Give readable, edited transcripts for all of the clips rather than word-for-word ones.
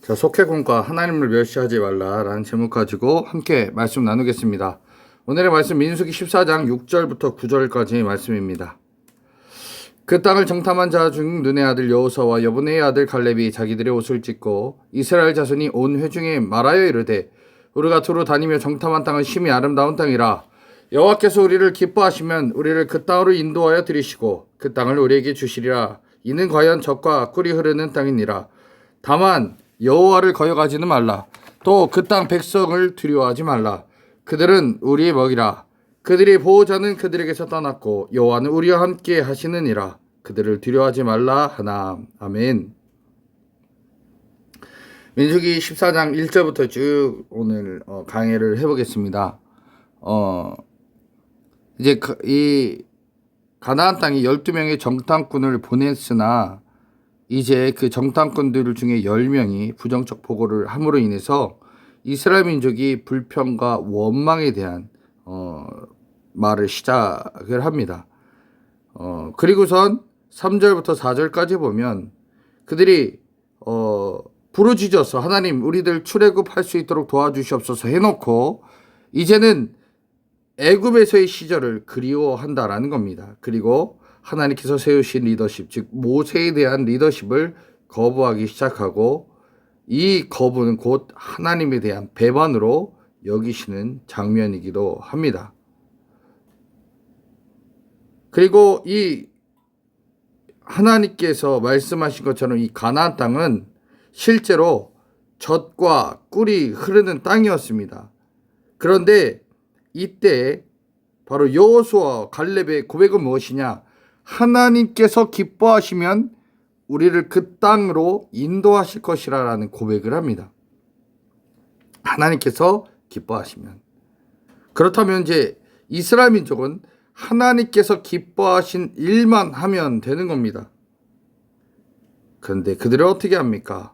자, 속회공과 하나님을 멸시하지 말라라는 제목 가지고 함께 말씀 나누겠습니다. 오늘의 말씀 민수기 14장 6절부터 9절까지의 말씀입니다. 그 땅을 정탐한 자 중 눈의 아들 여호수아와 여분의 아들 갈렙이 자기들의 옷을 찢고 이스라엘 자손이 온 회중에 말하여 이르되 우리가 두루 다니며 정탐한 땅은 심히 아름다운 땅이라 여호와께서 우리를 기뻐하시면 우리를 그 땅으로 인도하여 들이시고 그 땅을 우리에게 주시리라. 이는 과연 젖과 꿀이 흐르는 땅이니라. 다만 여호와를 거역하지는 말라. 또 그 땅 백성을 두려워하지 말라. 그들은 우리의 먹이라. 그들의 보호자는 그들에게서 떠났고 여호와는 우리와 함께 하시느니라. 그들을 두려워하지 말라 하나. 아멘. 민수기 14장 1절부터 쭉 오늘 강의를 해보겠습니다. 이제 이 가나안 땅에 12명의 정탐꾼을 보냈으나 이제 그 정탐꾼들 중에 10명이 부정적 보고를 함으로 인해서 이스라엘 민족이 불평과 원망에 대한 말을 시작을 합니다. 그리고선 3절부터 4절까지 보면 그들이 부르짖어서 하나님 우리들 출애굽할 수 있도록 도와주시옵소서 해놓고 이제는 애굽에서의 시절을 그리워한다라는 겁니다. 그리고 하나님께서 세우신 리더십, 즉 모세에 대한 리더십을 거부하기 시작하고 이 거부는 곧 하나님에 대한 배반으로 여기시는 장면이기도 합니다. 그리고 이 하나님께서 말씀하신 것처럼 이 가나안 땅은 실제로 젖과 꿀이 흐르는 땅이었습니다. 그런데 이때 바로 여호수아 갈렙의 고백은 무엇이냐? 하나님께서 기뻐하시면 우리를 그 땅으로 인도하실 것이라는 고백을 합니다. 하나님께서 기뻐하시면. 그렇다면 이제 이스라엘 민족은 하나님께서 기뻐하신 일만 하면 되는 겁니다. 그런데 그들은 어떻게 합니까?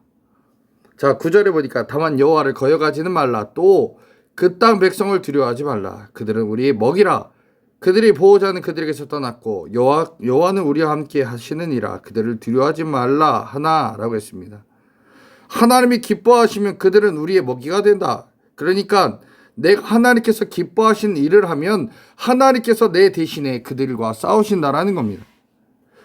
자, 9절에 보니까 다만 여호와를 거역하지는 말라. 또 그 땅 백성을 두려워하지 말라. 그들은 우리의 먹이라. 그들의 보호자는 그들에게서 떠났고 여호와는 우리와 함께 하시느니라. 그들을 두려워하지 말라 하나라고 했습니다. 하나님이 기뻐하시면 그들은 우리의 먹이가 된다. 그러니까 내가 하나님께서 기뻐하신 일을 하면 하나님께서 내 대신에 그들과 싸우신다라는 겁니다.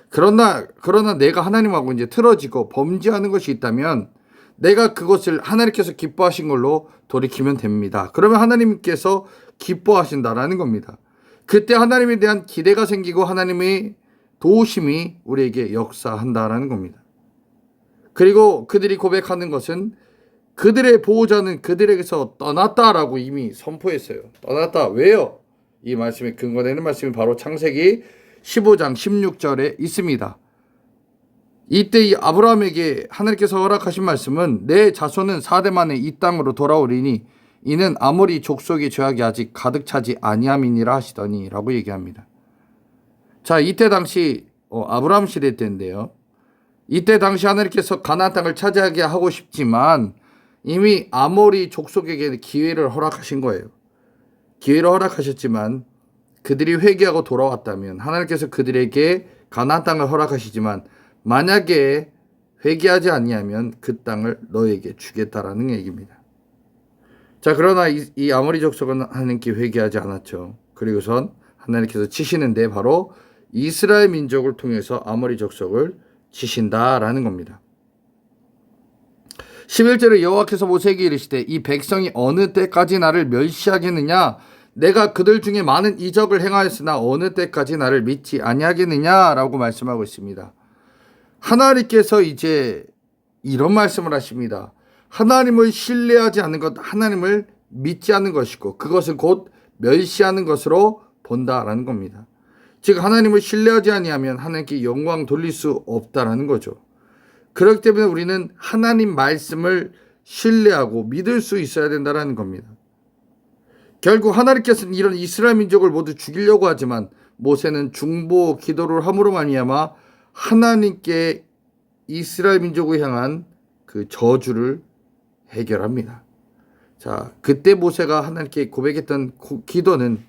그러나 내가 하나님하고 이제 틀어지고 범죄하는 것이 있다면 내가 그것을 하나님께서 기뻐하신 걸로 돌이키면 됩니다. 그러면 하나님께서 기뻐하신다라는 겁니다. 그때 하나님에 대한 기대가 생기고 하나님의 도우심이 우리에게 역사한다라는 겁니다. 그리고 그들이 고백하는 것은 그들의 보호자는 그들에게서 떠났다라고 이미 선포했어요. 떠났다. 왜요? 이 말씀에 근거되는 말씀이 바로 창세기 15장 16절에 있습니다. 이때 이 아브라함에게 하나님께서 허락하신 말씀은 내 자손은 4대 만에 이 땅으로 돌아오리니 이는 아모리 족속의 죄악이 아직 가득 차지 아니함이니라 하시더니 라고 얘기합니다. 자, 이때 당시 아브라함 시대 때인데요. 이때 당시 하나님께서 가나안 땅을 차지하게 하고 싶지만 이미 아모리 족속에게 기회를 허락하신 거예요. 기회를 허락하셨지만 그들이 회개하고 돌아왔다면 하나님께서 그들에게 가나안 땅을 허락하시지만 만약에 회개하지 아니하면 그 땅을 너에게 주겠다라는 얘기입니다. 자, 그러나 이 아모리 족속은 하나님께 회개하지 않았죠. 그리고선 하나님께서 치시는데 바로 이스라엘 민족을 통해서 아모리 족속을 치신다라는 겁니다. 11절에 여호와께서 모세에게 이르시되 이 백성이 어느 때까지 나를 멸시하겠느냐? 내가 그들 중에 많은 이적을 행하였으나 어느 때까지 나를 믿지 아니하겠느냐라고 말씀하고 있습니다. 하나님께서 이제 이런 말씀을 하십니다. 하나님을 신뢰하지 않는 것, 하나님을 믿지 않는 것이고 그것은 곧 멸시하는 것으로 본다라는 겁니다. 즉 하나님을 신뢰하지 아니하면 하나님께 영광 돌릴 수 없다라는 거죠. 그렇기 때문에 우리는 하나님 말씀을 신뢰하고 믿을 수 있어야 된다라는 겁니다. 결국 하나님께서는 이런 이스라엘 민족을 모두 죽이려고 하지만 모세는 중보 기도를 함으로 말미암아 하나님께 이스라엘 민족을 향한 그 저주를 해결합니다. 자, 그때 모세가 하나님께 고백했던 기도는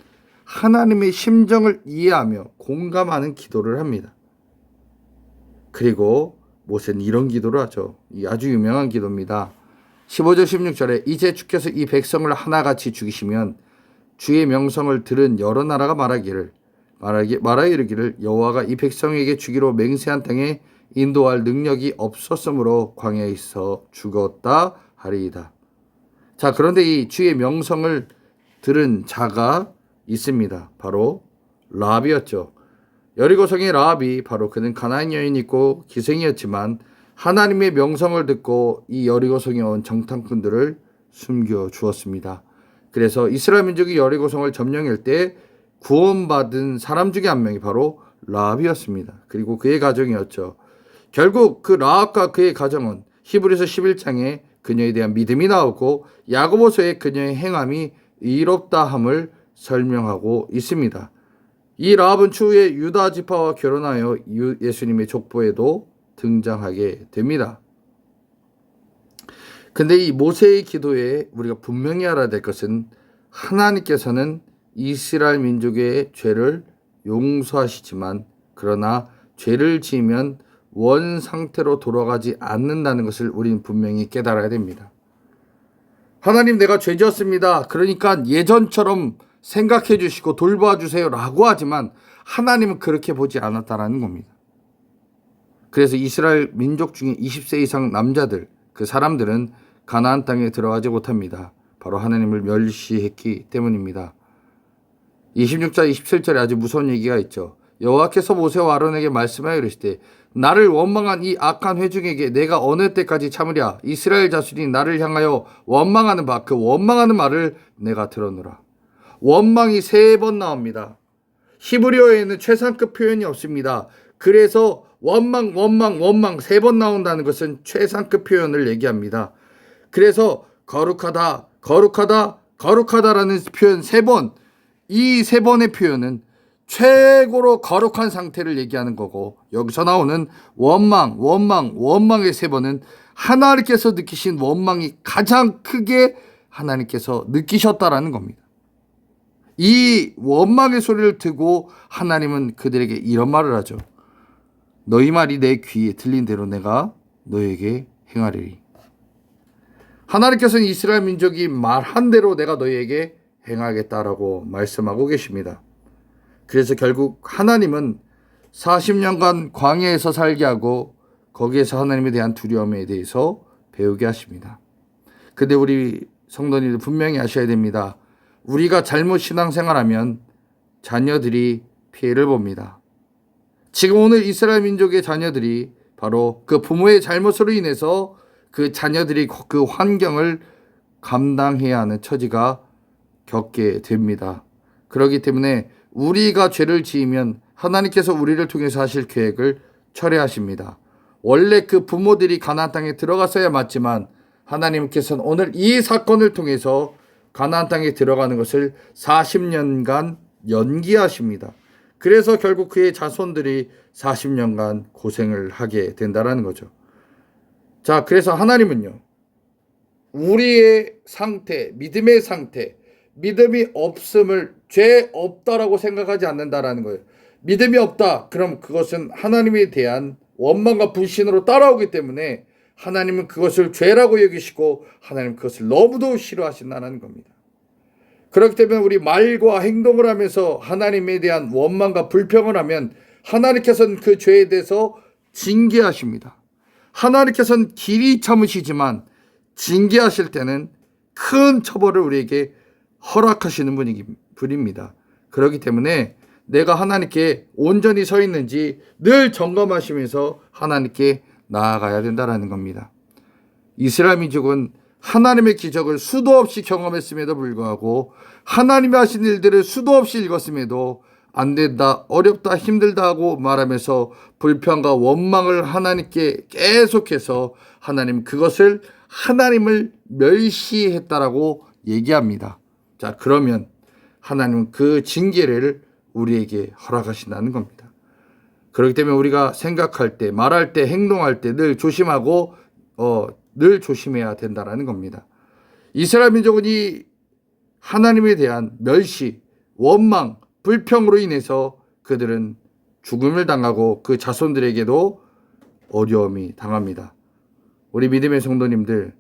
하나님의 심정을 이해하며 공감하는 기도를 합니다. 그리고 모세는 이런 기도를 하죠. 이 아주 유명한 기도입니다. 15절 16절에 이제 주께서 이 백성을 하나같이 죽이시면 주의 명성을 들은 여러 나라가 말하여 이르기를 여호와가 이 백성에게 주기로 맹세한 땅에 인도할 능력이 없었으므로 광야에 있어 죽었다 하리이다. 자, 그런데 이 주의 명성을 들은 자가 있습니다. 바로 라합이었죠. 여리고성의 라합이 바로 그는 가나안 여인이고 기생이었지만 하나님의 명성을 듣고 이 여리고성에 온 정탐꾼들을 숨겨 주었습니다. 그래서 이스라엘 민족이 여리고성을 점령할 때 구원받은 사람 중에 한 명이 바로 라합이었습니다. 그리고 그의 가정이었죠. 결국 그 라합과 그의 가정은 히브리서 11장에 그녀에 대한 믿음이 나오고 야고보서에 그녀의 행함이 의롭다함을 설명하고 있습니다. 이 라합은 추후에 유다 지파와 결혼하여 예수님의 족보에도 등장하게 됩니다. 근데 이 모세의 기도에 우리가 분명히 알아야 될 것은 하나님께서는 이스라엘 민족의 죄를 용서하시지만 그러나 죄를 지으면 원 상태로 돌아가지 않는다는 것을 우리는 분명히 깨달아야 됩니다. 하나님, 내가 죄 지었습니다. 그러니까 예전처럼 생각해 주시고 돌봐 주세요 라고 하지만 하나님은 그렇게 보지 않았다라는 겁니다. 그래서 이스라엘 민족 중에 20세 이상 남자들, 그 사람들은 가나안 땅에 들어가지 못합니다. 바로 하나님을 멸시했기 때문입니다. 26절 27절에 아주 무서운 얘기가 있죠. 여호와께서 모세와 아론에게 말씀하여 이르시되 나를 원망한 이 악한 회중에게 내가 어느 때까지 참으랴. 이스라엘 자손이 나를 향하여 원망하는 바 그 원망하는 말을 내가 들었노라. 원망이 3번 나옵니다. 히브리어에는 최상급 표현이 없습니다. 그래서 원망 3번 나온다는 것은 최상급 표현을 얘기합니다. 그래서 거룩하다라는 표현 3번, 이 3번의 표현은 최고로 거룩한 상태를 얘기하는 거고, 여기서 나오는 원망의 3번은 하나님께서 느끼신 원망이 가장 크게 하나님께서 느끼셨다라는 겁니다. 이 원망의 소리를 듣고 하나님은 그들에게 이런 말을 하죠. 너희 말이 내 귀에 들린 대로 내가 너에게 행하리니. 하나님께서는 이스라엘 민족이 말한 대로 내가 너희에게 행하겠다라고 말씀하고 계십니다. 그래서 결국 하나님은 40년간 광야에서 살게 하고 거기에서 하나님에 대한 두려움에 대해서 배우게 하십니다. 근데 우리 성도님들 분명히 아셔야 됩니다. 우리가 잘못 신앙생활하면 자녀들이 피해를 봅니다. 지금 오늘 이스라엘 민족의 자녀들이 바로 그 부모의 잘못으로 인해서 그 자녀들이 그 환경을 감당해야 하는 처지가 겪게 됩니다. 그렇기 때문에 우리가 죄를 지으면 하나님께서 우리를 통해서 하실 계획을 철회하십니다. 원래 그 부모들이 가나안 땅에 들어갔어야 맞지만 하나님께서는 오늘 이 사건을 통해서 가나안 땅에 들어가는 것을 40년간 연기하십니다. 그래서 결국 그의 자손들이 40년간 고생을 하게 된다는 거죠. 자, 그래서 하나님은요, 우리의 상태, 믿음의 상태, 믿음이 없음을 죄 없다라고 생각하지 않는다라는 거예요. 믿음이 없다, 그럼 그것은 하나님에 대한 원망과 불신으로 따라오기 때문에 하나님은 그것을 죄라고 여기시고 하나님은 그것을 너무도 싫어하신다는 겁니다. 그렇기 때문에 우리 말과 행동을 하면서 하나님에 대한 원망과 불평을 하면 하나님께서는 그 죄에 대해서 징계하십니다. 하나님께서는 길이 참으시지만 징계하실 때는 큰 처벌을 우리에게 허락하시는 분입니다. 그렇기 때문에 내가 하나님께 온전히 서 있는지 늘 점검하시면서 하나님께 나아가야 된다는 겁니다. 이스라엘 민족은 하나님의 기적을 수도 없이 경험했음에도 불구하고 하나님이 하신 일들을 수도 없이 읽었음에도 안 된다, 어렵다, 힘들다 하고 말하면서 불평과 원망을 하나님께 계속해서 하나님 그것을 하나님을 멸시했다라고 얘기합니다. 자, 그러면 하나님은 그 징계를 우리에게 허락하신다는 겁니다. 그렇기 때문에 우리가 생각할 때, 말할 때, 행동할 때 늘 조심하고 늘 조심해야 된다는 겁니다. 이스라엘 민족은 이 하나님에 대한 멸시, 원망, 불평으로 인해서 그들은 죽음을 당하고 그 자손들에게도 어려움이 당합니다. 우리 믿음의 성도님들,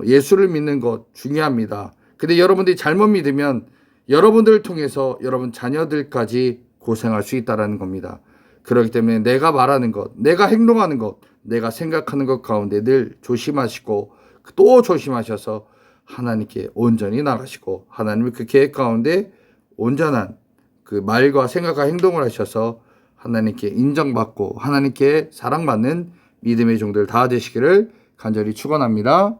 예수를 믿는 것 중요합니다. 근데 여러분들이 잘못 믿으면 여러분들을 통해서 여러분 자녀들까지 고생할 수 있다는 겁니다. 그렇기 때문에 내가 말하는 것, 내가 행동하는 것, 내가 생각하는 것 가운데 늘 조심하시고 또 조심하셔서 하나님께 온전히 나가시고 하나님의 그 계획 가운데 온전한 그 말과 생각과 행동을 하셔서 하나님께 인정받고 하나님께 사랑받는 믿음의 종들 다 되시기를 간절히 축원합니다.